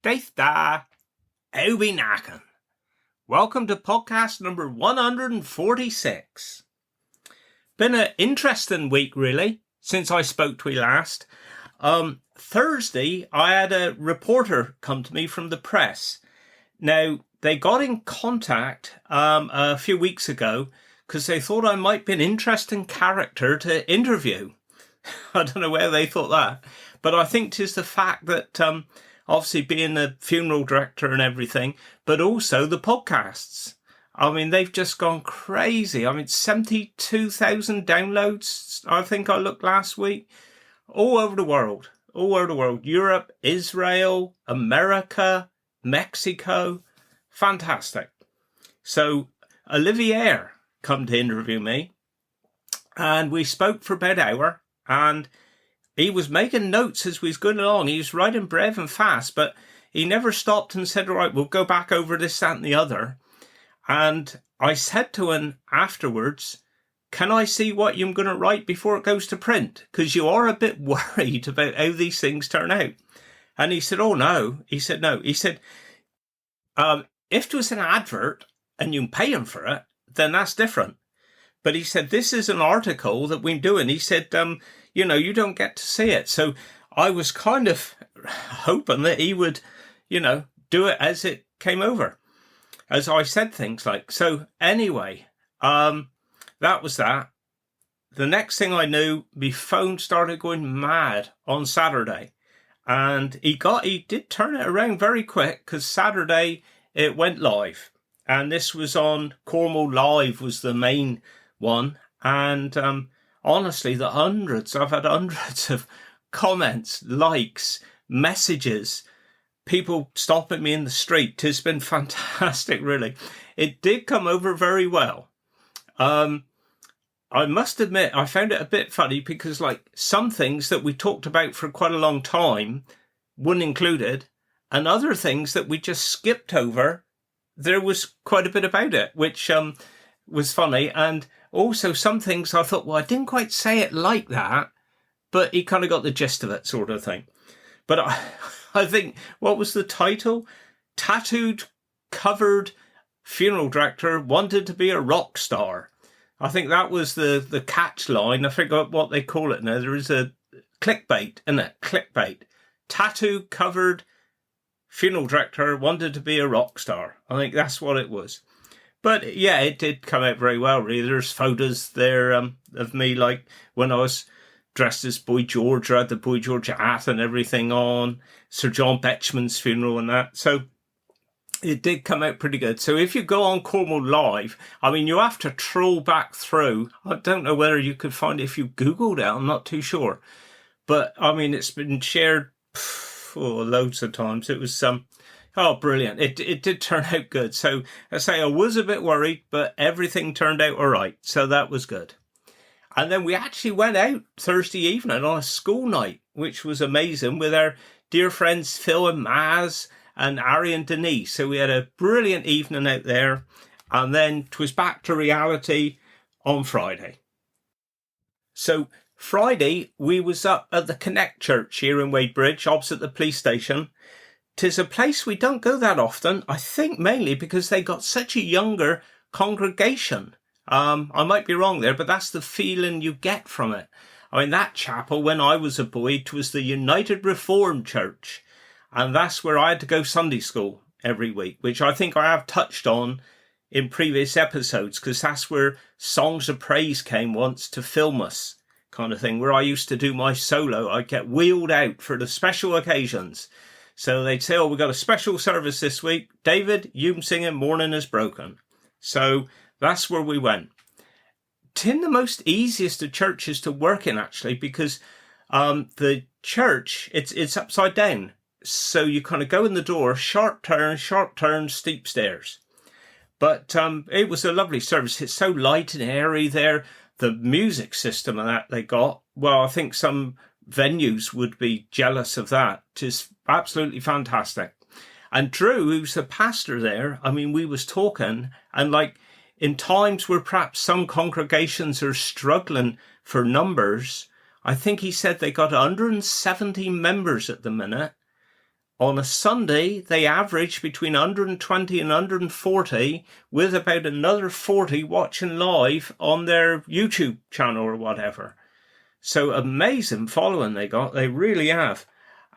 Daith da, how be knacking? Welcome to podcast number 146. Been an interesting week, really, since I spoke to you last. Thursday, I had a reporter come to me from the press. Now, they got in contact a few weeks ago because they thought I might be an interesting character to interview. I don't know where they thought that, but I think 'tis the fact that obviously being a funeral director and everything, but also the podcasts. I mean, they've just gone crazy. I mean, 72,000 downloads, I think I looked last week, all over the world. Europe, Israel, America, Mexico. Fantastic. So Olivier come to interview me, and we spoke for about an hour, and he was making notes as we was going along. He was writing brave and fast, but he never stopped and said, all right, we'll go back over this, that and the other. And I said to him afterwards, can I see what you're going to write before it goes to print? Because you are a bit worried about how these things turn out. And he said, oh, no. He said, no. He said, if it was an advert and you pay him for it, then that's different. But he said, this is an article that we're doing. He said, you don't get to see it. So I was kind of hoping that he would, do it as it came over, as I said things like. So anyway, that was that. The next thing I knew, my phone started going mad on Saturday. And he did turn it around very quick, because Saturday it went live. And this was on Cornwall Live was the main one. And honestly, I've had hundreds of comments, likes, messages, people stopping me in the street. It's been fantastic, really. It did come over very well. I must admit, I found it a bit funny because, some things that we talked about for quite a long time, one included, and other things that we just skipped over, there was quite a bit about it, which was funny. And also some things I thought, well, I didn't quite say it like that, but he kind of got the gist of it, sort of thing. But I think, what was the title? Tattooed, covered funeral director wanted to be a rock star. I think that was the catch line. I forgot what they call it now. There is a clickbait, isn't it? Clickbait. Tattoo covered funeral director wanted to be a rock star. I think that's what it was. But yeah, it did come out very well, really. There's photos there of me, when I was dressed as Boy George. I had the Boy George hat and everything on. Sir John Betchman's funeral and that. So it did come out pretty good. So if you go on Cornwall Live, I mean, you have to troll back through. I don't know whether you could find it if you Googled it. I'm not too sure. But, I mean, it's been shared loads of times. It was brilliant. It did turn out good. So I say I was a bit worried, but everything turned out all right. So that was good. And then we actually went out Thursday evening on a school night, which was amazing, with our dear friends Phil and Maz and Ari and Denise. So we had a brilliant evening out there. And then 'twas back to reality on Friday. So Friday, we was up at the Connect Church here in Wadebridge, opposite the police station. 'Tis a place we don't go that often, I think mainly because they got such a younger congregation. I might be wrong there, but that's the feeling you get from it. I mean, that chapel, when I was a boy, it was the United Reformed Church. And that's where I had to go Sunday school every week, which I think I have touched on in previous episodes, because that's where Songs of Praise came once to film us, kind of thing, where I used to do my solo. I'd get wheeled out for the special occasions. So they'd say, we've got a special service this week. David, you can sing it, Morning is Broken. So that's where we went. It's in the most easiest of churches to work in, actually, because the church, it's upside down. So you kind of go in the door, sharp turn, steep stairs. But it was a lovely service. It's so light and airy there. The music system and that they got, well, I think some venues would be jealous of that. It's absolutely fantastic. And Drew, who's the pastor there, I mean, we was talking, and in times where perhaps some congregations are struggling for numbers, I think he said they got 170 members at the minute, On a Sunday, they average between 120 and 140, with about another 40 watching live on their YouTube channel or whatever. So amazing following they got. They really have.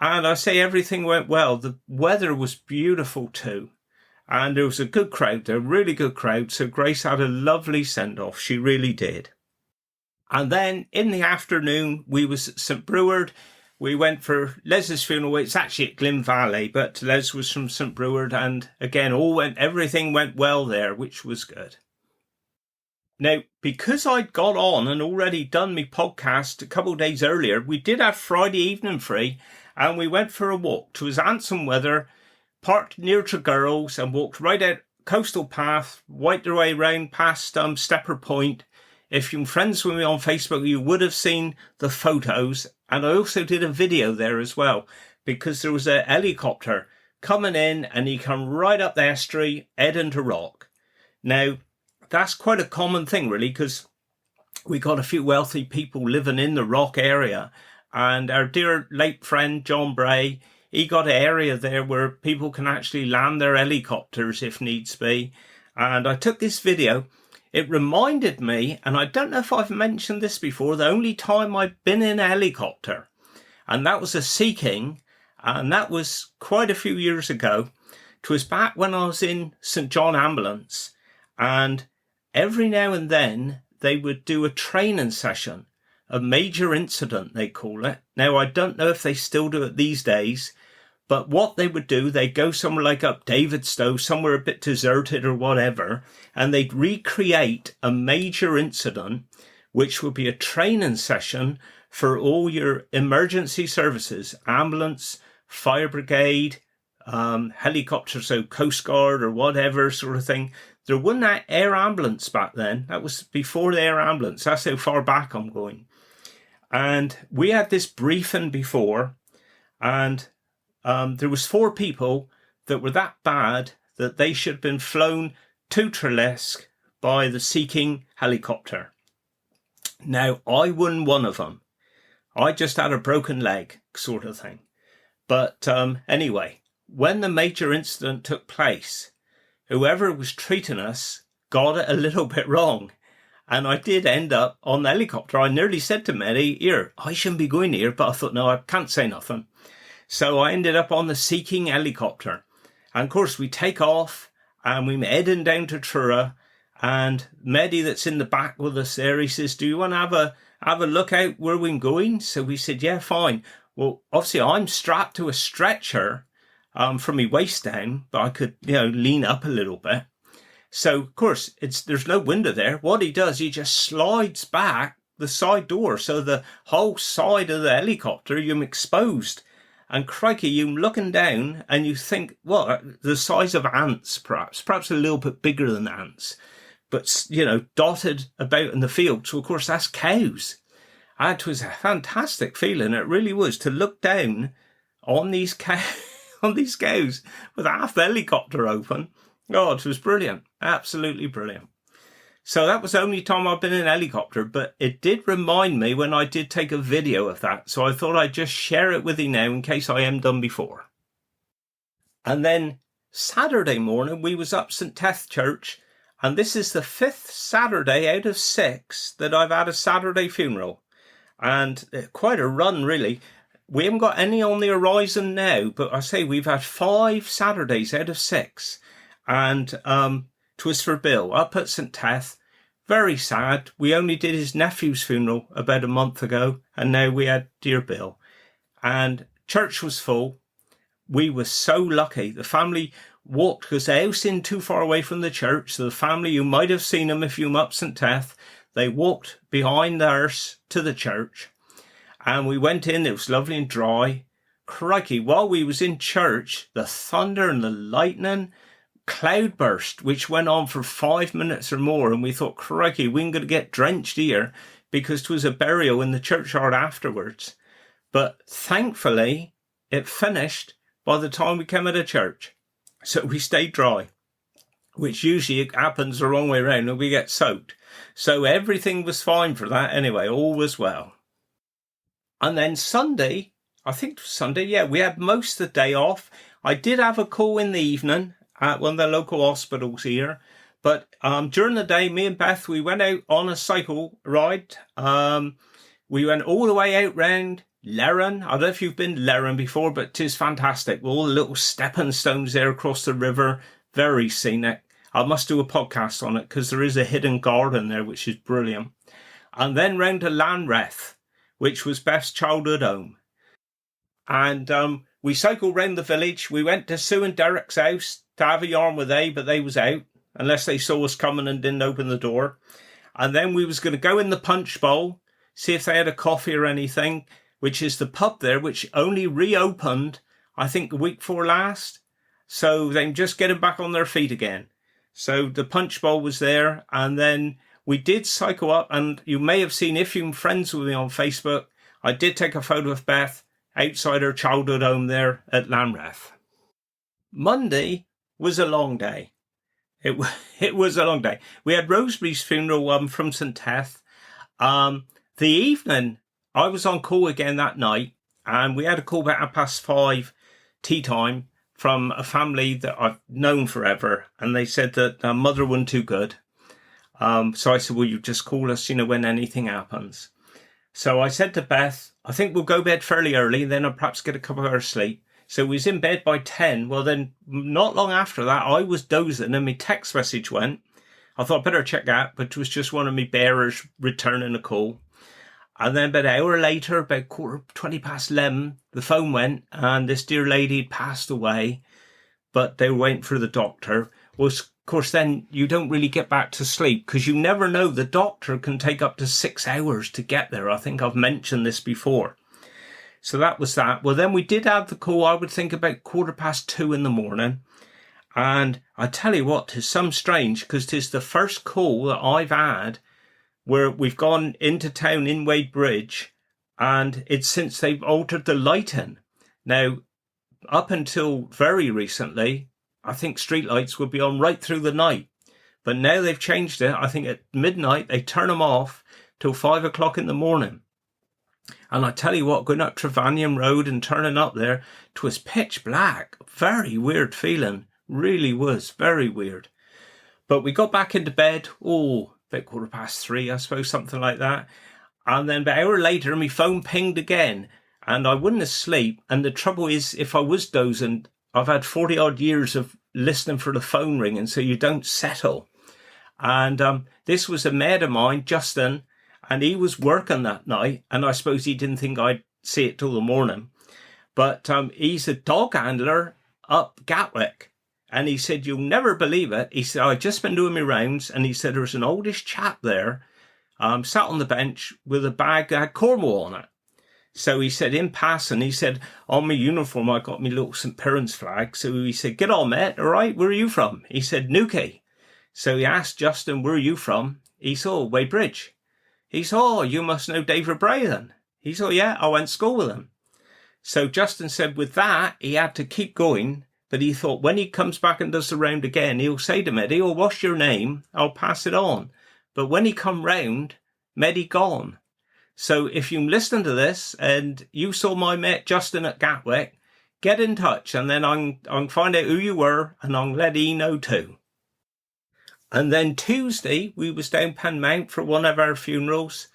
And I say everything went well. The weather was beautiful too. And there was a good crowd there, really good crowd. So Grace had a lovely send-off. She really did. And then in the afternoon, we was at St. Breward. We went for Les's funeral. It's actually at Glyn Valley, but Les was from St. Breward. And again, everything went well there, which was good. Now, because I'd got on and already done my podcast a couple of days earlier, we did have Friday evening free, and we went for a walk. It was handsome weather, parked near to Girls, and walked right out Coastal Path, wiped our way round past Stepper Point. If you're friends with me on Facebook, you would have seen the photos, and I also did a video there as well, because there was a helicopter coming in, and he come right up the estuary, heading to Rock. Now, that's quite a common thing, really, because we got a few wealthy people living in the Rock area. And our dear late friend, John Bray, he got an area there where people can actually land their helicopters if needs be. And I took this video. It reminded me, and I don't know if I've mentioned this before, the only time I've been in a helicopter. And that was a Sea King. And that was quite a few years ago. It was back when I was in St. John Ambulance. And every now and then, they would do a training session, a major incident, they call it. Now, I don't know if they still do it these days, but what they would do, they'd go somewhere like up Davidstow, somewhere a bit deserted or whatever, and they'd recreate a major incident, which would be a training session for all your emergency services, ambulance, fire brigade, helicopter, so Coast Guard or whatever sort of thing. There wasn't that air ambulance back then. That was before the air ambulance. That's how far back I'm going. And we had this briefing before, and there was 4 people that were that bad that they should have been flown to Trelesk by the Sea King helicopter. Now, I wasn't one of them. I just had a broken leg sort of thing. But anyway, when the major incident took place, whoever was treating us got it a little bit wrong. And I did end up on the helicopter. I nearly said to Mary, here, I shouldn't be going here, but I thought, no, I can't say nothing. So I ended up on the Sea King helicopter. And of course, we take off and we're heading down to Truro. And Mehdi that's in the back with us there, he says, do you want to have a look out where we're going? So we said, yeah, fine. Well, obviously, I'm strapped to a stretcher from my waist down, but I could, lean up a little bit. So, of course, there's no window there. What he does, he just slides back the side door. So the whole side of the helicopter, you're exposed. And crikey, you're looking down and you think, the size of ants, perhaps a little bit bigger than ants, but, dotted about in the field. So, of course, that's cows. And it was a fantastic feeling. It really was, to look down on these cows. On these cows with half the helicopter open. Oh, it was brilliant. Absolutely brilliant. So that was the only time I've been in a helicopter, but it did remind me when I did take a video of that. So I thought I'd just share it with you now in case I am done before. And then Saturday morning, we was up St. Teth Church, and this is the 5th Saturday out of 6 that I've had a Saturday funeral. And quite a run, really. We haven't got any on the horizon now, but I say we've had 5 Saturdays out of 6. And 'twas for Bill up at St. Teth. Very sad. We only did his nephew's funeral about a month ago, and now we had dear Bill. And church was full. We were so lucky. The family walked, because the house isn't too far away from the church. So the family, you might have seen them if you were up St. Teth, they walked behind the hearse to the church. And we went in, it was lovely and dry. Crikey, while we was in church, the thunder and the lightning, cloudburst, which went on for 5 minutes or more. And we thought, crikey, we ain't going to get drenched here, because it was a burial in the churchyard afterwards. But thankfully, it finished by the time we came out of church. So we stayed dry, which usually happens the wrong way around and we get soaked. So everything was fine for that anyway, all was well. And then Sunday, I think Sunday, yeah, we had most of the day off. I did have a call in the evening at one of the local hospitals here. But during the day, me and Beth, we went out on a cycle ride. We went all the way out round Lerron. I don't know if you've been to Lerron before, but 'tis fantastic. All the little stepping stones there across the river. Very scenic. I must do a podcast on it because there is a hidden garden there, which is brilliant. And then round to Lanreth, which was Beth's childhood home. And we cycled round the village. We went to Sue and Derek's house to have a yarn with they, but they was out, unless they saw us coming and didn't open the door. And then we was going to go in the Punch Bowl, see if they had a coffee or anything, which is the pub there, which only reopened, I think, the week before last. So they can just get them back on their feet again. So the Punch Bowl was there. And then we did cycle up, and you may have seen, if you're friends with me on Facebook, I did take a photo of Beth outside her childhood home there at Lanreth. Monday was a long day. It was a long day. We had Rosemary's funeral from St. Teth. The evening, I was on call again that night, and we had a call about 5:30 tea time from a family that I've known forever, and they said that mother wasn't too good. So I said, well, you just call us, when anything happens. So I said to Beth, I think we'll go to bed fairly early, and then I'll perhaps get a couple of hours sleep. So we was in bed by 10. Well, then not long after that, I was dozing and my text message went. I thought I'd better check that, but it was just one of my bearers returning a call. And then about an hour later, about 11:15, the phone went, and this dear lady had passed away, but they were waiting for the doctor. Well, of course, then you don't really get back to sleep because you never know. The doctor can take up to 6 hours to get there. I think I've mentioned this before. So that was that. Well, then we did have the call, I would think, about 2:15 in the morning. And I tell you what, 'tis some strange, because 'tis the first call that I've had where we've gone into town in Wade Bridge, and it's since they've altered the lighting. Now, up until very recently, I think streetlights would be on right through the night. But now they've changed it. I think at midnight, they turn them off till 5 o'clock in the morning. And I tell you what, going up Trevanion Road and turning up there, 'twas pitch black. Very weird feeling. Really was. Very weird. But we got back into bed, about 3:15, I suppose, something like that. And then about an hour later, my phone pinged again. And I wouldn't sleep. And the trouble is, if I was dozing, I've had 40-odd years of listening for the phone ringing, so you don't settle. And this was a mate of mine, Justin, and he was working that night, and I suppose he didn't think I'd see it till the morning. But he's a dog handler up Gatwick. And he said, you'll never believe it. He said, I'd just been doing my rounds, and he said, there's an oldish chap there, sat on the bench with a bag that had Cornwall on it. So he said, in passing, he said, on my uniform, I got my little St. Piran's flag. So he said, get on, mate. All right, where are you from? He said, Newquay. So he asked Justin, where are you from? He said, Wade Bridge. He said, oh, you must know David Bray then. He said, yeah, I went to school with him. So Justin said with that, he had to keep going. But he thought when he comes back and does the round again, he'll say to Meddy, oh, what's your name? I'll pass it on. But when he come round, Meddy gone. So if you listen to this and you saw my mate Justin at Gatwick, get in touch and then I'll find out who you were and I'll let he know too. And then Tuesday, we was down Penmount for one of our funerals.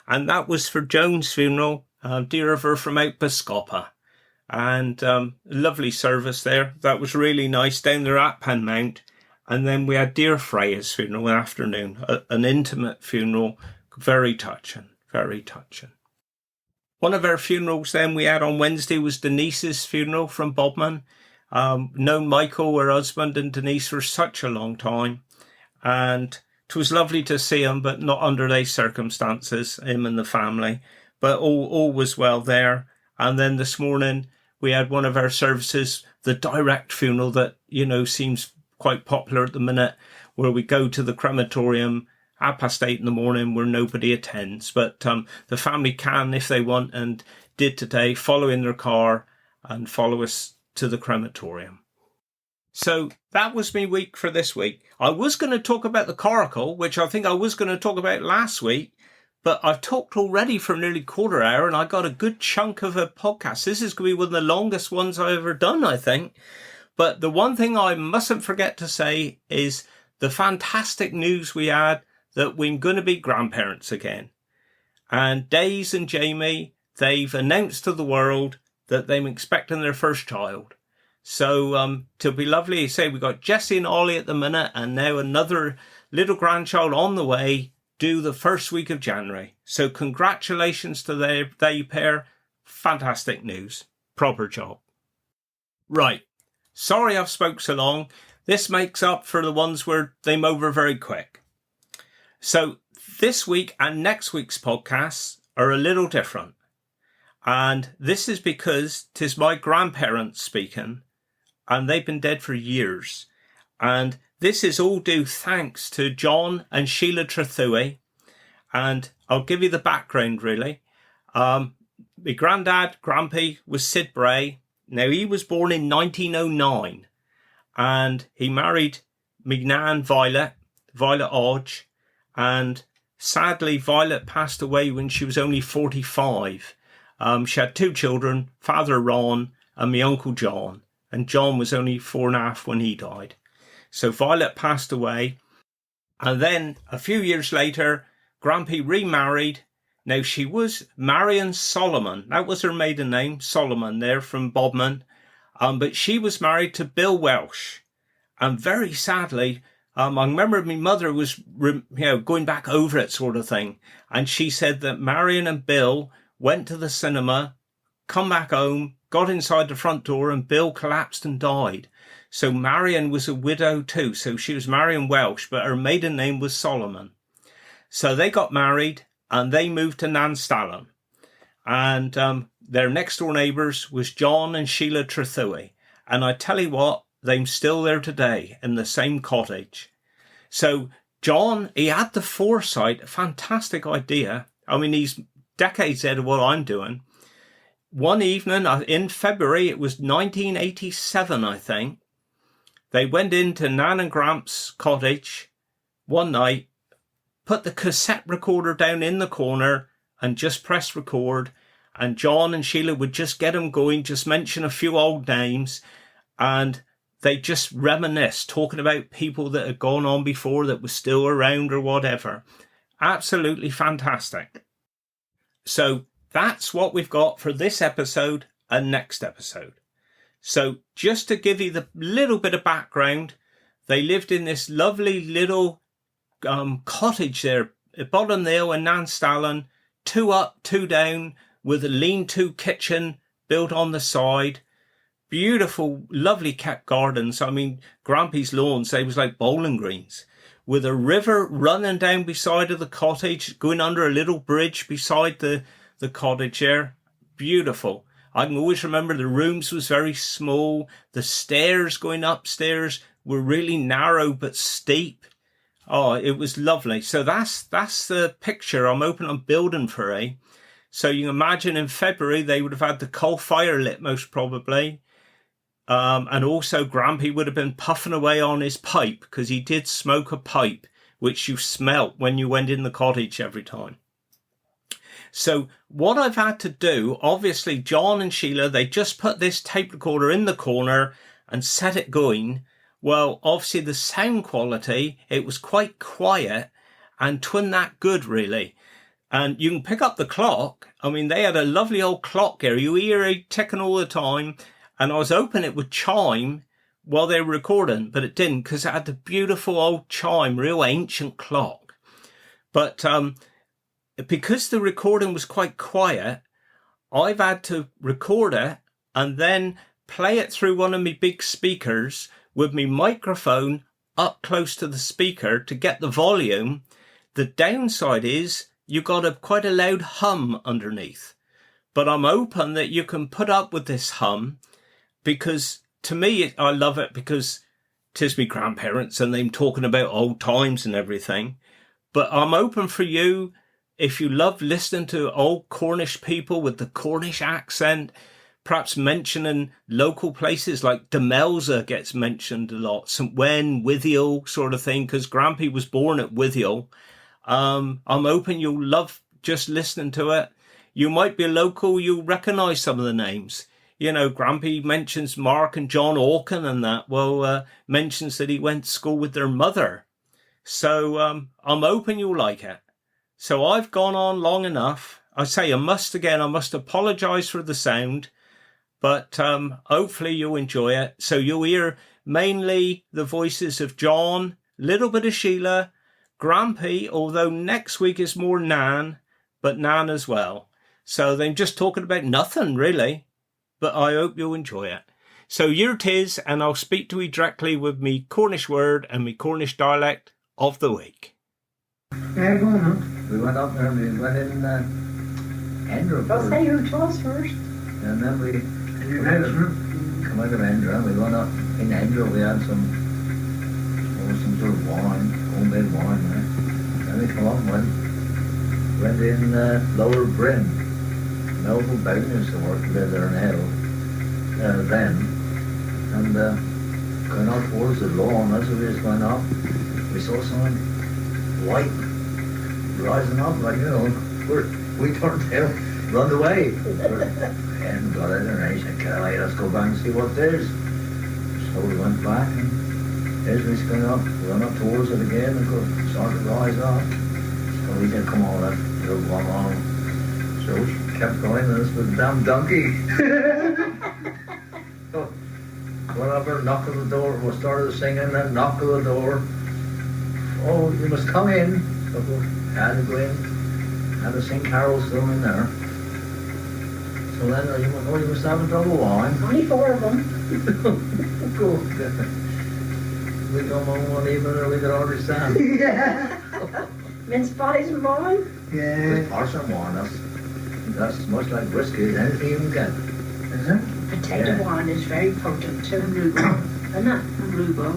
And that was for Joan's funeral, dear of her from out Biscoppa. And lovely service there. That was really nice down there at Penmount. And then we had dear Freya's funeral in the afternoon, an intimate funeral, very touching, very touching. One of our funerals then we had on Wednesday was Denise's funeral from Bodmin. Known Michael, her husband, and Denise for such a long time. And it was lovely to see him, but not under these circumstances, him and the family. But all was well there. And then this morning we had one of our services, the direct funeral that, seems quite popular at the minute, where we go to the crematorium 8:30 in the morning where nobody attends. But the family can, if they want, and did today, follow in their car and follow us to the crematorium. So that was my week for this week. I was going to talk about the coracle, which I think I was going to talk about last week, but I've talked already for nearly quarter hour and I got a good chunk of a podcast. This is going to be one of the longest ones I've ever done, I think. But the one thing I mustn't forget to say is the fantastic news we had that we're going to be grandparents again. And Days and Jamie, they've announced to the world that they're expecting their first child. So to be lovely, say we've got Jessie and Ollie at the minute, and now another little grandchild on the way, due the first week of January. So congratulations to they pair. Fantastic news. Proper job. Right. Sorry I've spoke so long. This makes up for the ones where they're over very quick. So this week and next week's podcasts are a little different. And this is because 'tis my grandparents speaking, and they've been dead for years. And this is all due thanks to John and Sheila Trethewey. And I'll give you the background, really. My granddad, Grampy, was Sid Bray. Now, he was born in 1909. And he married me nan, Violet Odge. And sadly, Violet passed away when she was only 45. She had 2 children, Father Ron and my Uncle John. And John was only 4.5 when he died. So Violet passed away. And then a few years later, Grampy remarried. Now, she was Marion Solomon. That was her maiden name, Solomon, there from Bodmin. But she was married to Bill Welsh. And very sadly, I remember my mother was going back over it sort of thing. And she said that Marion and Bill went to the cinema, come back home, got inside the front door, and Bill collapsed and died. So Marion was a widow too. So she was Marion Welsh, but her maiden name was Solomon. So they got married and they moved to Nance. And their next door neighbours was John and Sheila Trethewey. And I tell you what, they're still there today in the same cottage. So John, he had the foresight, a fantastic idea. I mean, he's decades ahead of what I'm doing. One evening in February, it was 1987, I think. They went into Nan and Gramps' cottage one night, put the cassette recorder down in the corner and just press record. And John and Sheila would just get them going, just mention a few old names. And they just reminisce, talking about people that had gone on before that were still around or whatever. Absolutely fantastic. So that's what we've got for this episode and next episode. So just to give you the little bit of background, they lived in this lovely little cottage there at Bottom Hill in Nance, 2 up, 2 down, with a lean-to kitchen built on the side. Beautiful, lovely kept gardens. I mean, Grampy's lawns, they was like bowling greens. With a river running down beside of the cottage, going under a little bridge beside the cottage there. Beautiful. I can always remember the rooms was very small. The stairs going upstairs were really narrow but steep. Oh, it was lovely. So that's the picture I'm hoping I'm building for, eh? So you can imagine in February they would have had the coal fire lit most probably. And also Grampy would have been puffing away on his pipe, because he did smoke a pipe, which you smelt when you went in the cottage every time. So what I've had to do, obviously John and Sheila, they just put this tape recorder in the corner and set it going. Well, obviously the sound quality, it was quite quiet and twin that good really. And you can pick up the clock. I mean, they had a lovely old clock here. You hear it ticking all the time. And I was hoping it would chime while they were recording, but it didn't, because it had the beautiful old chime, real ancient clock. But because the recording was quite quiet, I've had to record it and then play it through one of my big speakers with my microphone up close to the speaker to get the volume. The downside is you got quite a loud hum underneath. But I'm hoping that you can put up with this hum, because to me, I love it because 'tis me grandparents and them talking about old times and everything. But I'm open for you, if you love listening to old Cornish people with the Cornish accent, perhaps mentioning local places like Demelza gets mentioned a lot, St Wen, Withiel sort of thing, because Grampy was born at Withiel. I'm hoping you'll love just listening to it. You might be local, you'll recognise some of the names. You know, Grampy mentions Mark and John Hawke and that. Well, mentions that he went to school with their mother. So I'm hoping you'll like it. So I've gone on long enough. I say I must apologise for the sound, but hopefully you'll enjoy it. So you'll hear mainly the voices of John, little bit of Sheila, Grampy, although next week is more Nan, but Nan as well. So they're just talking about nothing really, but I hope you'll enjoy it. So here it is, and I'll speak to you directly with me Cornish word and me Cornish dialect of the week. Yeah, go on. We went up there and we went in Andrew first. I'll say who it was first. And then we come out of Andrew and we went up in Andrew. We had some sort of wine, homemade wine there. Then we come up and went in Lower Bryn. Melville Bowden used to work there now, then. And going out towards the lawn, as we was going up, we saw something white rising up, like, you know, we turned down, run away. And got out there and I said, "Kelly, let's go back and see what there's." So we went back and as we was going up, we went up towards it again and started to rise up. So we said, "Come on, let's go along." So we kept going and this was a damn donkey. So went up there, knocked on the door, we started singing and knocked on the door. "Oh, you must come in." So we had to go in, had to sing carols still in there. So then you must have a double wine. Only 4 of them. Good. We come home one evening and we could understand. Yeah. Mince pies and wine. Yeah. Parson wine, that's much like whiskey as anything you can get. Is it? Potato wine is very potent too. And rhubarb. Isn't it? And rhubarb.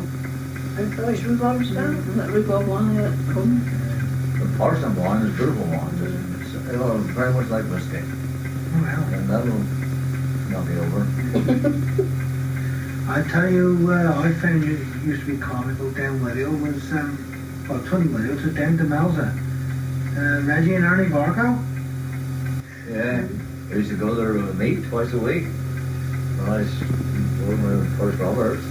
And those rhubarb as well. And that rhubarb wine that comes. The parson wine is beautiful wine. It's very much like whiskey. Well, And that'll knock you over. I tell you, I found it used to be comical down Willow was, well, Tony Willow was down to Melza. Reggie and Ernie Vargo. Yeah, I used to go there with meat twice a week. When I was going with First Roberts.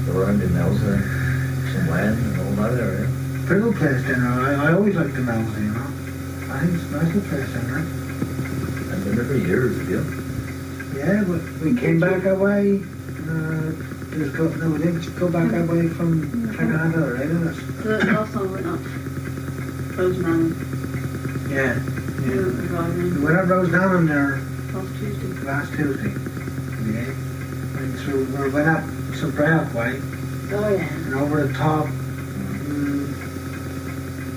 They were around in Nelson, some land and all that area. Pretty good place down there. I always liked the Melza, you know. I think it's a nice little place down there. I've been there for years, have you? Yeah, but we came back away. We didn't go back away from Trinidad, right? The last time we went up, Roseman. Yeah. We went driving We went up Rosedown there last Tuesday. last Tuesday. Yeah. Went through, we went up some Braddock way Oh yeah. and over the top,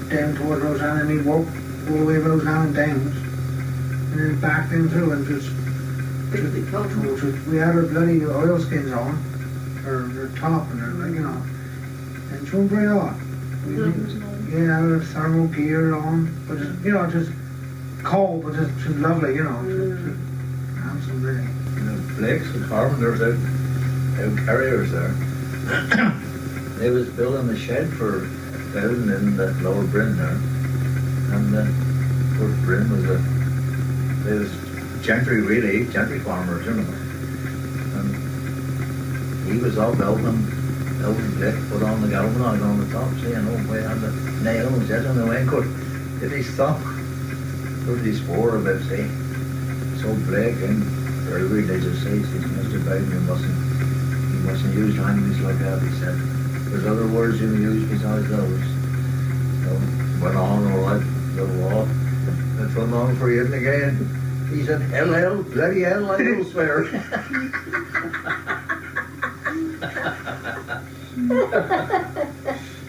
down toward Roseanne, and we walked all the way Roseanne and Downs, and then back down through and just. Big cultural. We had our bloody oilskins on, or top, and like, you know, and it's very hot. Yeah, our thermal gear on, but just, you know, just cold, but just lovely, you know. Handsome, really. The Blakes, the carpenters out carriers there. They was building a shed for Bowden in the Lower Bryn there. And of course Bryn was they was gentry really, gentry farmers, you know. And he was all Elvin Blake put on the galvanized on the top, see, and we had the nails set on the way. Of course, did he stop? What did he swore about, see? So Blake and very religious, he says, "Mr. Bowden, you mustn't use language like that," he said. "There's other words you can use besides those." So went on all right, little walk. It's run on for you again. He said, "Hell, bloody hell, I will swear."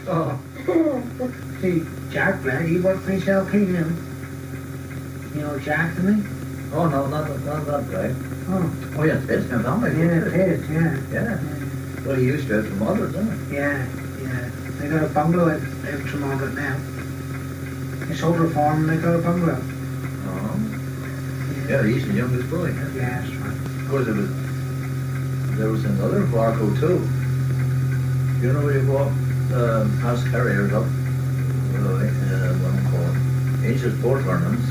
Oh. See, Jack Black, he worked for himself, you know. You know Jack to me? Oh no, not that way. Oh. Oh yeah, it's him, Yeah, it is, yeah. Yeah. Well, he used to have some others, didn't he? Yeah. They got a bungalow out Tremont now. They sold their farm and they got a bungalow. Oh. Yeah, he's the youngest boy. Yeah, that's right. Of course, there was another Varco too. You know where you walk past carriers up One called Ancient Sport Tournaments.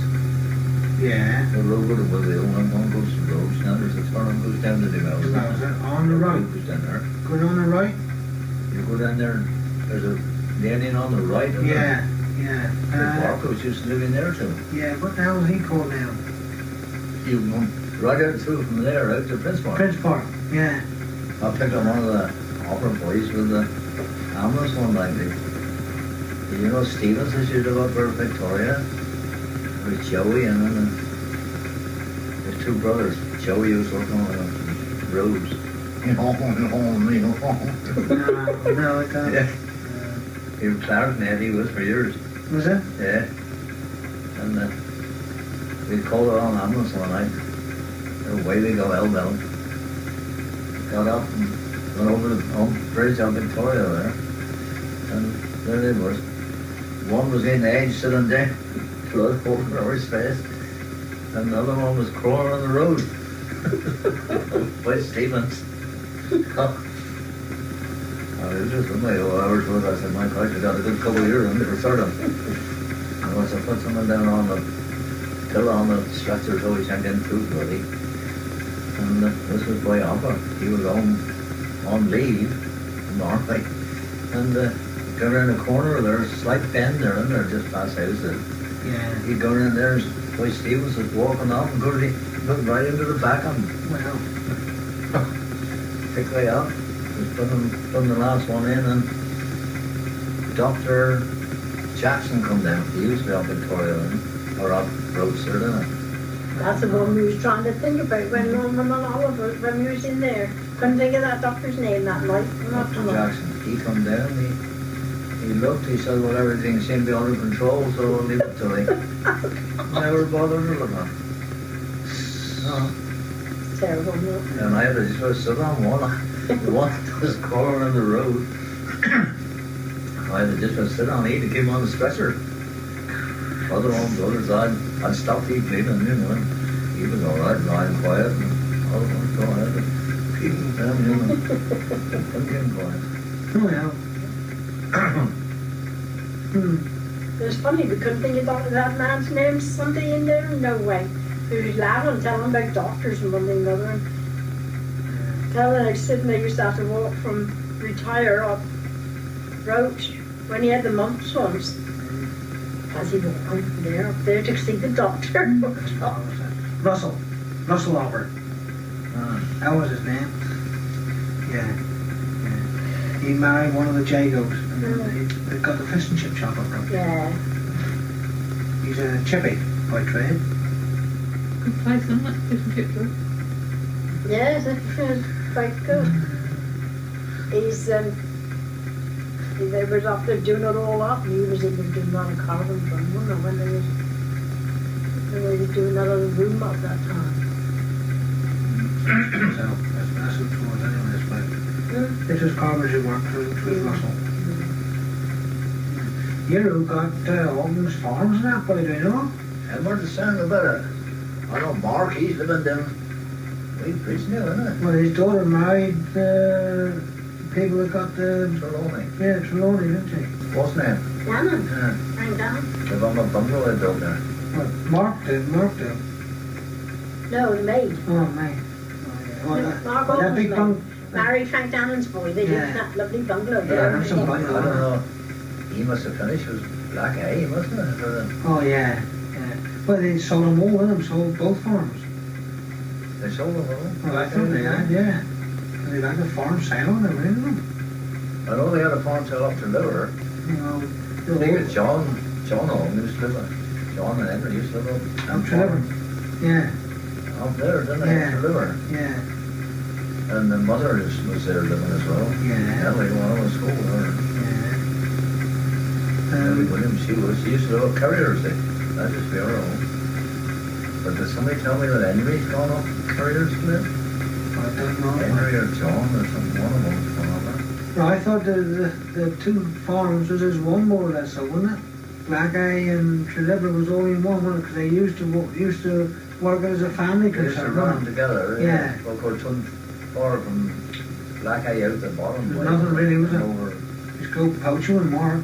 Yeah. The road to Woodville, one goes to Rowe, now there's a tournament goes down to the mountain. On the right. Goes down there. Going on the right? You go down there, there's a landing on the right. Yeah, yeah. The Barcos used to live in there too. Yeah, what the hell is he called now? You go right out through from there out to Prince Park. Prince Park, yeah. I picked up one of the opera boys with the ambulance one night. You know Stevens is used to go up for Victoria? There's Joey and then there's two brothers. Joey was working on the roads. No, No, it doesn't. Yeah. He was clarinet, he was for years. Was it? Yeah. And we called it on ambulance one night. Away we go, Elbound. Got up and went over the bridge on Victoria there. And there they was. One was in the edge sitting there, blood pouring over his face. And the other one was crawling on the road. By Stevens. It was just my hours with us. I said, my gosh, I got a good couple of years on it for certain. I must have put someone down on the pillar on the stretcher so he can't get food, buddy. And this was by Alpha. He was on leave from the army. And got around the corner, there's a slight bend there, and they're just past houses. Yeah. He'd go around there, and boy Stevens was walking off and looked right into the back of him. Well. Picked way up. Just putting the last one in, and Dr. Jackson come down. He used to be up Victoria, or up Roadster, didn't he? That's the one we was trying to think about when Norman and Oliver, when we was in there. Couldn't think of that doctor's name that night. Dr. Jackson, he come down, he looked, he said, well, everything seemed to be under control, so we'll leave it till he never bothered to look at. No. Terrible, no? And I had to just sit on one. The one that was crawling on the road. I had to just sit on it to keep him on the stretcher. Other one, the other side, I'd stop the bleeding, you know. He was alright, lying quiet, and other one, go ahead and keep him down, you know. Couldn't keep him quiet. Oh, It was funny, we couldn't think of that man's name, somebody in there, no way. We was laughing, telling about doctors and one thing and another. And telling like Sid and they used to have to walk from Retire up Roach when he had the mumps once. As he walked there, up there to see the doctor. Russell Albert. That was his name. Yeah. He married one of the Jagos. They got the fish and chip shop up there. Yeah. He's a chippy by trade. Good place, isn't it? Fish and chips, right? Yes, it's quite good. He's they was up there doing it all up, and he was even doing that in carbon from one when they were doing that other room up that time. So that's what it was anyway, but it's just carpentry work through Russell. You know, got Alden's Farms and that, boy, do you know? And where's the sound about it? I know Mark, he's living down. He's pretty new, isn't it? Well, his daughter married people that got the... Trelawney. Yeah, Trelawney, didn't she? What's his name? Dannon, Yeah. Frank Dannon. They've got my bungalow they built there. Well, Mark did. No, the maid. Oh, man. Oh, yeah. Mark That Alden's big maid. bung... Married Frank Dannon's boy. They Yeah. did that lovely bungalow Yeah, there. that's some I bungalow. don't know. He must have finished with Black A, mustn't he? Oh, yeah. Well, they sold them all, didn't they? Sold both farms. They sold them all. Well, I thought they had, yeah. And they had the farm sale and everything. I know they had a farm sale up to Liver. You know, I think it's John Owen used to live there. John and Henry used to live up to Liver. Yeah, up there, didn't they? Yeah. Up to Liver. yeah, And the mother was there living as well. yeah, Ellie, one of the school there. yeah. Ellie Williams, she used to live at Carriers. That used to be her home. But did somebody tell me that Henry's gone up Carriers to live? I don't know. Henry or John or some one of them's gone up there. No, I thought the two farms was just one more or less, so wasn't it? Black Eye and Treadwell was all in one, wasn't it? Because they used to work as a family They used to concern, run wasn't it? together. Yeah. Well, of course, far from Black Eye out the bottom. There's nothing really, was it? Over. Just go poaching and Mark.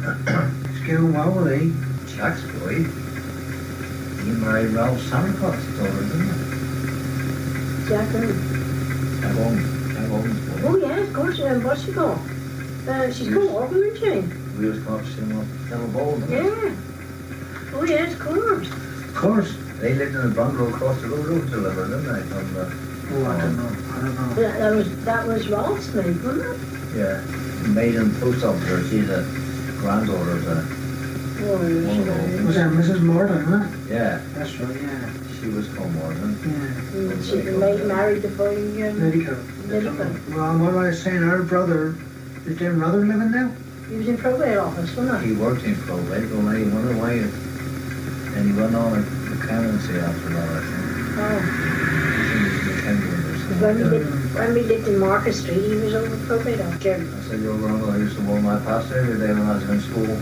It's going well with he. Jack's boy. He married Ralph Santa Claus daughter, didn't he? Jack who? Jack Owen's boy. Oh yeah, of course. What's she called? She's called Hawke, isn't she? We was caught him up Devil Bowl, didn't we? Yeah. Oh yeah, of course. Of course. They lived in a bungalow across the road delivered, didn't they? From the, Oh, I don't know. That was Ralph's maid, wasn't it? yeah. Maid and post officer. She's a granddaughter of the, Oh, one of those. Was that Mrs. Morton, huh? Yeah. That's right, yeah. She was called Morton. Yeah. She married the boy Medical. Medical. Well, what I was saying, her brother, is their brother living now? He was in probate office, wasn't he? He worked in probate, but when he went away, and he went on a accountancy after that, I think. Oh. When When we lived in Market Street, he was over probate officer. I said, your grandmother used to walk my past every day when I was in school.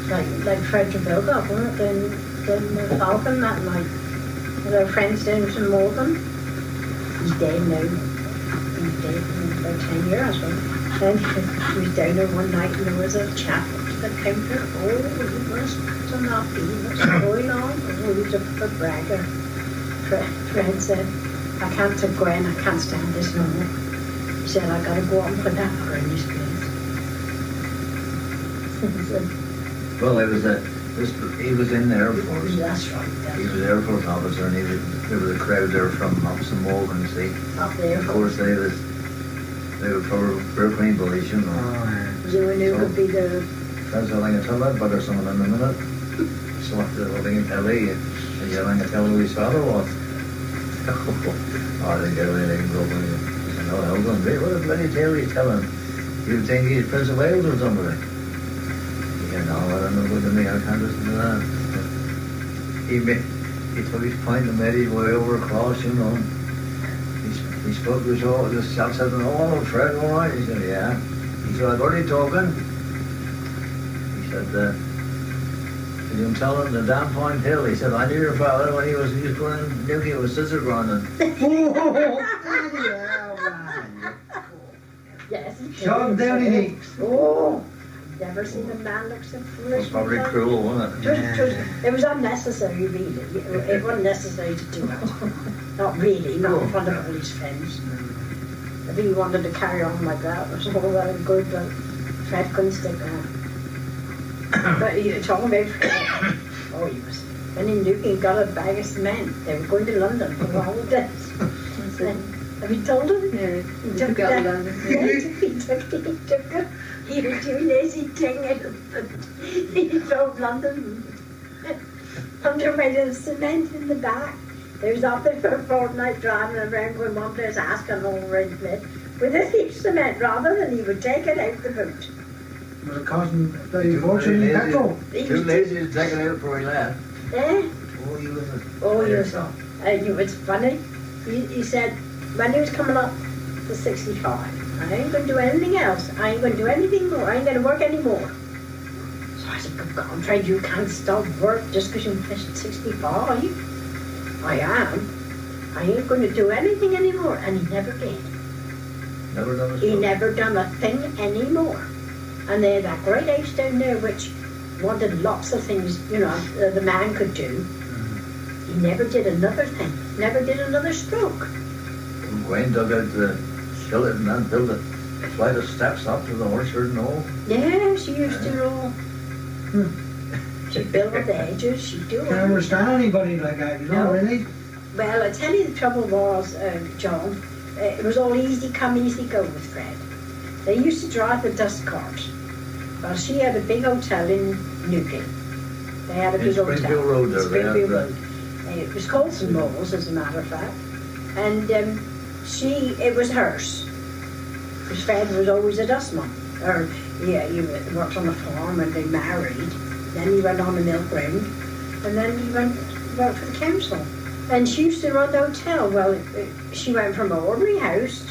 Like Fred Treadwell, wasn't it? Then the Talkin that night. With our friends down in Morgan. He's dead now. He's dead in about 10 years, I think. And he was down there one night and there was a chap up to the counter. Oh, he was so happy. What's going on? Oh, he was a bragger. Fred said, I can't go in, I can't stand this no more. He said, I gotta go out and put that car in his place. Well, he was in the Air Force. That's right. He was an Air Force officer, and there was a crowd there from Upson Morgan, see. Up there. Of course, they were for Brooklyn boys, you know. Oh, yeah. You knew it would be the... That's all I can tell that bugger someone in a minute. So what the thing in telly, and you're going to tell who his father was. Oh, I didn't get anything broken. I said, no, hell's on me. What a bloody tale he's telling. You would think he's Prince of Wales or somebody. Yeah, no, I don't know what to me. I can't listen to that. He took his point and made his way over across, you know. He spoke to us all. This chap said, oh, Fred, all right? He said, yeah. He said, I've already talking. He said, you can tell him the damn point hill. He said, I knew your father when he was going in Newquay with scissor grinding. Yes. Shot him down in the... Oh, never seen a man look so It foolish. was probably cruel, wasn't it? It was unnecessary, really. It wasn't necessary to do it. Not really, not in front of all his friends. If he wanted to carry on like that, it was all well and good, but Fred couldn't stick on. But you're talking about Fred. Oh, he was. When he knew he got a bag of cement, they were going to London for the holidays. Have you told him? Yeah, He took out that. London. Yeah, he took it. He was too lazy to take it. He drove London. Underweight of cement in the back. They was up there for a fortnight driving around going one place asking all around the place with a heap of cement rather than he would take it out the boot. Was it costing bloody fortune in petrol? Too lazy to take it out before he left. Eh? Oh, he was a... Oh, yes. It's funny. He said, when he was coming up to 65, I ain't going to do anything else. I ain't going to do anything more. I ain't going to work anymore. So I said, good God, Fred, you can't stop work just because you're finished at 65. I am. I ain't going to do anything anymore. And he never did. Never done a He stroke. never done a thing anymore. And they had that great house down there which wanted lots of things, you know, the man could do. He never did another thing. Never did another stroke. Wayne dug out the skillet and then built a flight of steps up to the orchard and all. Yeah, she used to know. She'd build up the edges, she'd do Can't it. understand anybody like that, you know, No. really? Well, I tell you the trouble was, John, it was all easy come, easy go with Fred. They used to drive the dust cart. Well, she had a big hotel in Newquay. They had a In big hotel. Springfield Road there, they had Springfield that. Road. It was called St. Moles, as a matter of fact. And it was hers. Because Fred was always a dustman. Or, yeah, he worked on a farm and they married. Then he went on the mill ground. And then he went worked for the council. And she used to run the hotel. Well, she went from an ordinary house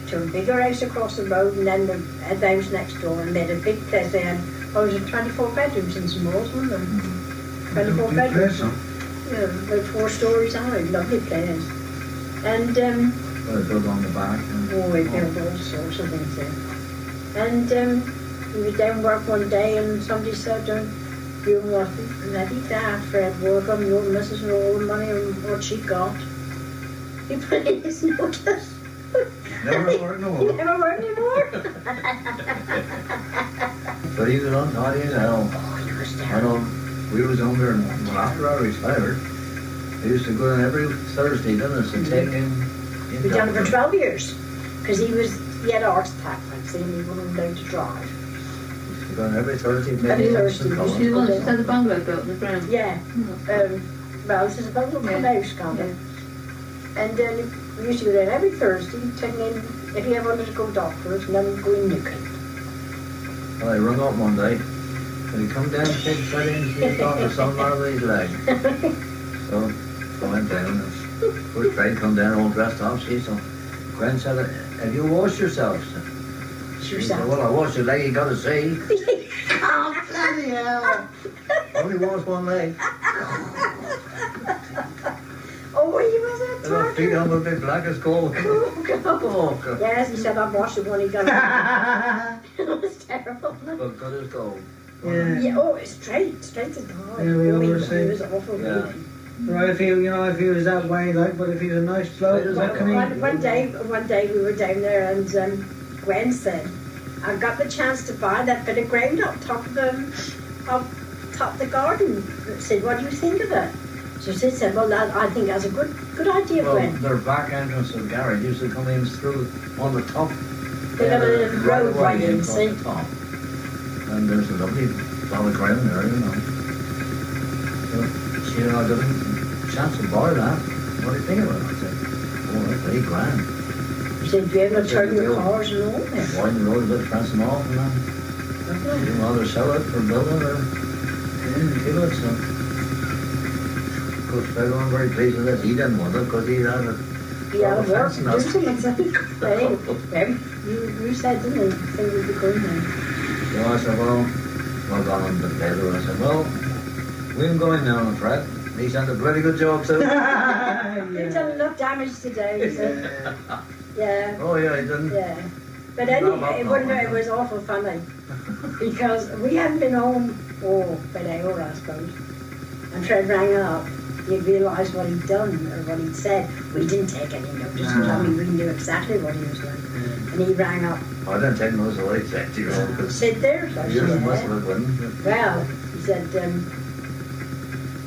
to a bigger house across the road, and then the house next door, and they had a big place. They had, was it 24 bedrooms in St. Moles, wasn't there? 24 Big bedrooms. place, huh? Yeah, about 4 stories high, lovely place. And, Well, it built on the back. And, oh, we built all sorts of things there. And he was down work one day and somebody said to him, you must be bloody daft, Fred, work on your missus and all the money and what she got. He put in his notice. Never worked no He more. never worked anymore. But he was on naughty as hell. Oh, he was I terrible. know, we was on there, and well, after I retired, I used to go in every Thursday, didn't I, and take him. We done it for 12 years. Because he had a heart attack, like saying he wasn't allowed to drive. Used to go in every Thursday, Every maybe Thursday. some She colours. wants to set the bungalow built in the ground. Yeah. Well, this is a bungalow come out, kind of. And then we used to go down every Thursday, taking in, if he ever wanted to go doctors, and then we'd go in Newcombe. Well, I rung up one day, and he come down and said, "Try in to see his doctor, something out of his leg." So I went down, and first train come down all dressed up, see, so Gwen said, "Have you washed yourself?" She said, "Well, I washed your leg, you gotta see." Oh, bloody hell. Only washed one leg. Oh, he was a And her feet torture. on would be black as coal. Oh, God. Oh, God. Yes, he said, I've washed the one he got. It was terrible. But good as gold. Yeah. Yeah, oh, it's straight as God. Yeah, we Oh, he always say- was awful. Yeah. Really. Right, if he was that way, like, but if he's a nice bloke, Well, what can he? One day we were down there and Gwen said, I got the chance to buy that bit of ground up top of the garden. I said, what do you think of it? So she said, well, I think that's a good idea, Well, Gwen. their back entrance to the garage used to come in through on the top. They got a little road away right in, across see? the top. And there's a lovely lot of ground there, you know. So she and I got a chance to buy that. What do you think of it? I said, oh, that's $8,000. She said, be able to turn your cars and all that. Widen the road, let fence them off, and then you'd rather sell it for building or keep it. So, of course, everyone very pleased with this. He didn't want it because he had it. Yeah, Well, it worked. fencing us. Do something. Hey, you said, didn't you? Think we'd be going there. So I said, well, I got on the later. I said, well, we can go in now, Fred. He's done a bloody good job too. You've done enough damage today, he said. Yeah. Oh yeah, he didn't. Yeah. But anyway, it was awful funny. Because we hadn't been home, by an hour, I suppose. And Fred rang up. He realised what he'd done, or what he'd said. We didn't take any notice. I mean, we knew exactly what he was doing. And he rang up. I didn't take notice of what he said, you know, because Sit there. So she yours said, must have been. well, he said,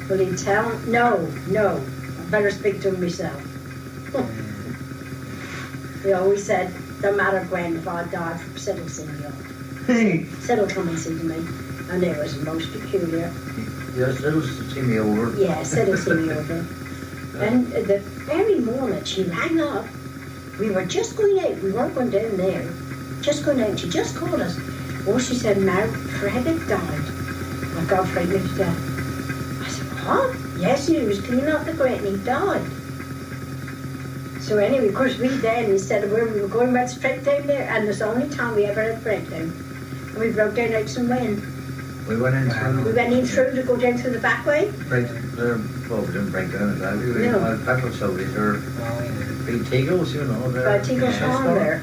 will he tell? No. I better speak to him myself. He always said, don't matter, Gwen, if I die, Sid will see me off. Hey, Sid will come and see me. And it was most peculiar. Yes, it'll see me over. Yeah, Sid will see me over. And the very moment she rang up, we were just going out. We weren't going down there. Just going out. She just called us. Oh, she said, now Fred had died. I got frightened to death. I said, what? Yes, he was cleaning up the grate and he died. So anyway, of course, we then, instead of where we were going, went straight down there. And it's the only time we ever had a breakdown. And we broke down out some wind. We went in through. We went in through to go down through the back way. Break there. Well, we didn't break down exactly. We No. had petrol soldiers or big teagles, you know. By Teagle's Farm there.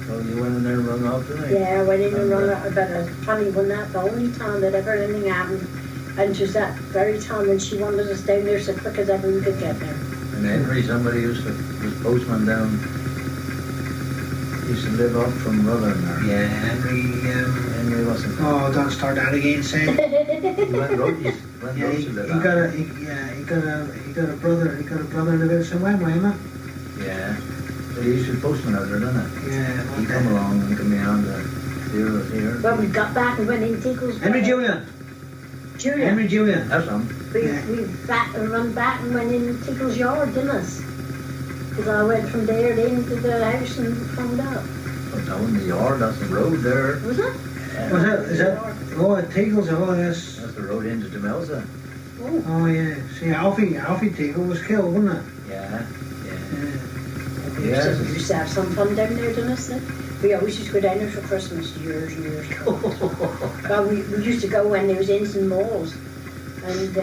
So you went in there and rung up, didn't you? Yeah, I went in and rung up about a funny one, that the only time that ever anything happened. And it was that very time when she wanted us down there so quick as ever we could get there. And Henry, somebody was postman down. Used to live up from Rutherford there. Yeah, Henry wasn't. oh, don't start that again, Sam. He went road. He went Yeah, road he to live got out. a brother in the village somewhere, man. Yeah. But he used to be postman out there, didn't he? Yeah. He come along and come down to here. When we got back and went in Teagle's Henry Julian. Julia. Henry Julian. That's him. We Yeah. run back and went in Teagle's yard, didn't us? Because I went from there into the house and found out. But down in the yard, that's the road there. Was it? Was that, is that, oh, Teagle's, oh, yes. That's the road into Demelza. Oh. Oh, yeah. See, Alfie Teagle was killed, wasn't it? Yeah. We used to have some fun down there, didn't us? We always used to go down there for Christmas years and years ago. Well, we used to go when there was inns and malls. And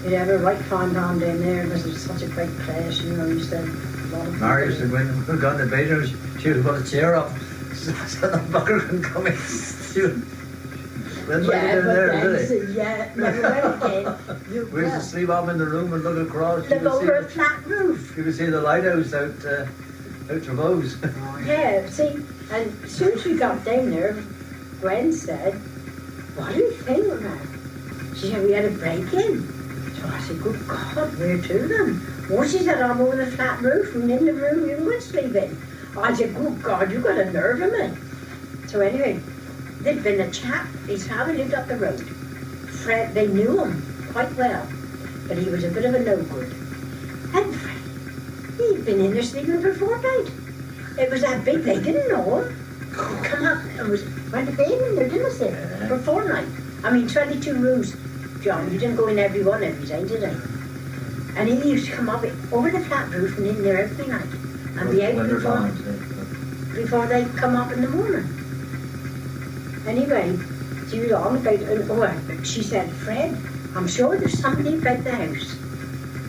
we'd have a right fine time down there because it was such a great place, you know, we used to have a lot of Mary used to go in, got in the bedroom, she would put a chair up So the bugger can come in. When Yeah, down but there, then, did so, yeah, never went again. You we used to sleep up in the room and look across. look over a flat roof. You could see the lighthouse out Trevose. Yeah, see, and as soon as we got down there, Gwen said, what do you think now? She said, we had a break-in. So I said, good God, where to then? Well, she said, I'm over the flat roof and in the room you were sleeping. I said, good God, you got a nerve of me. So anyway, there'd been a chap, his father lived up the road. Fred, they knew him quite well, but he was a bit of a no-good. And Fred, he'd been in there sleeping for a fortnight. It was that big, they didn't know him. Come up and went to bed in there, didn't they? For a fortnight. I mean, 22 rooms. John, you didn't go in every one every day, did I? And he used to come up over the flat roof and in there every night. And be out before they come up in the morning. Anyway, she was on about, she said, Fred, I'm sure there's somebody about the house.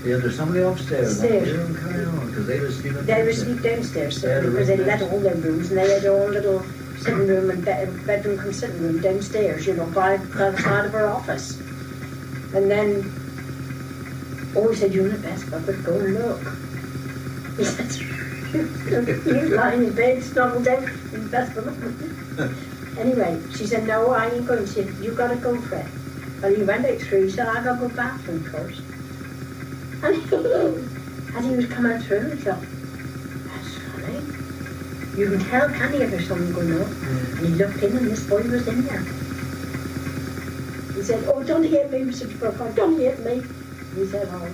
Yeah, there's somebody upstairs. Upstairs. They don't carry on, because they were sleeping They were downstairs. asleep downstairs, so Yeah, because they the let all their rooms, and they had their own little sitting room and bedroom cum sitting room downstairs, you know, by the side of her office. And then, he said, you're the best, but go and look. He said, you lying in bed, snuggled down, you're the best of them. Anyway, she said, no, I ain't going. She said, you got to go, Fred. Well, he went out through, he said, I got to go to the bathroom first. And as he was coming through, he thought, that's funny. You can tell, can't you, if there's something going on? And he looked in and this boy was in there. He said, oh, don't hit me, Mr. Burkhardt, don't hit me. He said, oh,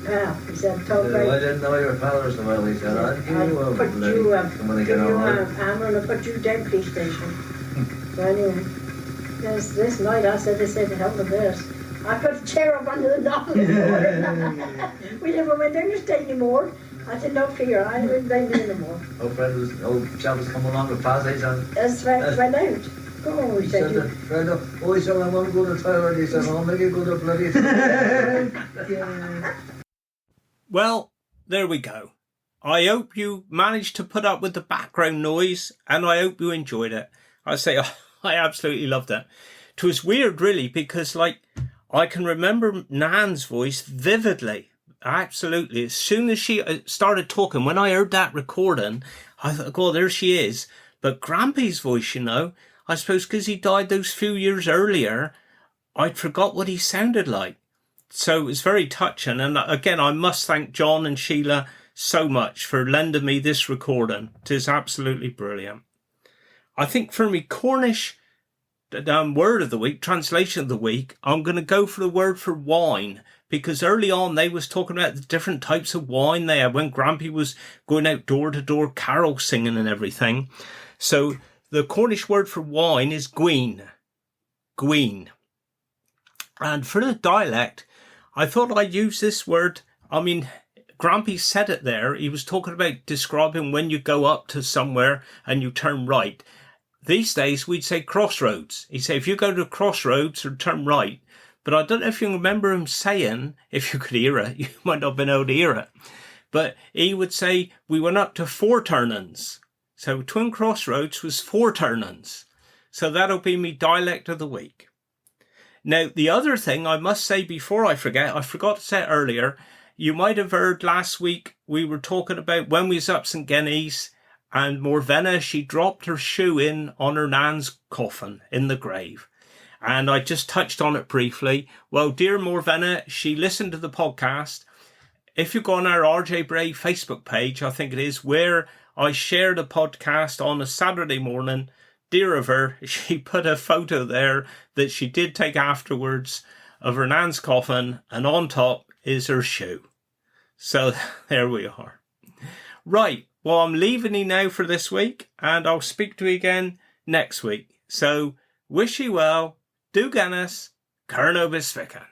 well, he said, talk I about... didn't know your father so well, he said. I'll give you I'll a put bloody you, when they get on. I'm going to put you down, police station. So anyway, this night I said, hell with this. I put a chair up under the knob. We never went down the stay anymore. I said, no fear, I didn't blame you anymore. Old chap was coming along the passage and... That's right, went out. Oh, he said, Fred, he said, I want to go to the toilet. He said, I'll make you go to bloody... Well, there we go. I hope you managed to put up with the background noise, and I hope you enjoyed it. I say, I absolutely loved it. It was weird, really, because, I can remember Nan's voice vividly. Absolutely. As soon as she started talking, when I heard that recording, I thought, God, there she is. But Grampy's voice, I suppose because he died those few years earlier, I'd forgot what he sounded like. So it was very touching. And again, I must thank John and Sheila so much for lending me this recording. It is absolutely brilliant. I think for me, Cornish word of the week, translation of the week, I'm going to go for the word for wine, because early on they was talking about the different types of wine they had when Grampy was going out door to door carol singing and everything. So the Cornish word for wine is gween. Gween. And for the dialect, I thought I'd use this word. I mean, Grampy said it there. He was talking about describing when you go up to somewhere and you turn right. These days, we'd say crossroads. He'd say, if you go to crossroads or turn right. But I don't know if you remember him saying, if you could hear it, you might not have been able to hear it. But he would say, we went up to 4 turnings. So Twin Crossroads was 4 turnings. So that'll be me dialect of the week. Now, the other thing I must say before I forget, I forgot to say it earlier, you might have heard last week we were talking about when we was up St. Genny's, and Morvenna, she dropped her shoe in on her nan's coffin in the grave. And I just touched on it briefly. Well, dear Morvenna, she listened to the podcast. If you go on our RJ Bray Facebook page, I think it is, where I shared a podcast on a Saturday morning, dear of her, she put a photo there that she did take afterwards of her nan's coffin, and on top is her shoe. So there we are. Right. Well, I'm leaving you now for this week, and I'll speak to you again next week. So, wish you well, do Guinness, Carno Bisfican.